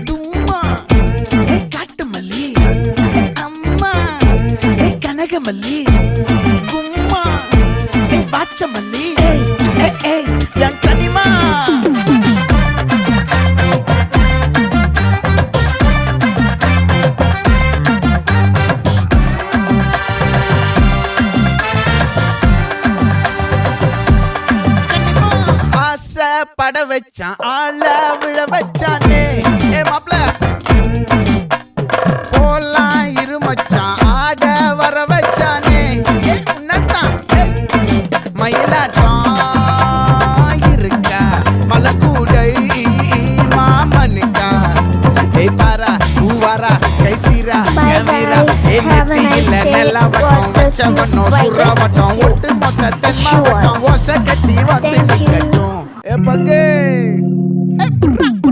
தும்மா ஏ காட்டு மல்லி அம்மா ஏ கனகமல்லி கும்மா ஏ பாச்ச மல்லி என் கனிமா பட வச்சான் ஆள விழ வச்சானே ஏ மாப்ள போலாம் இருமச்சான் ஆட வர வச்சானே ஏ உன்னத்தான் மயிலாட்டம் இருக்கா மலக்கூடை மாமனுக்கா ஏய் பாரா பூவாரா கைசீரா கேமீரா ஏ நெத்தியில நெல்லா வட்டம் வச்சவனோ சுறா வட்டம் ஒட்டு மொத்த தென்மா வட்டம் ஓசை கட்டி வந்து நிக்கட்டும். É pra quem?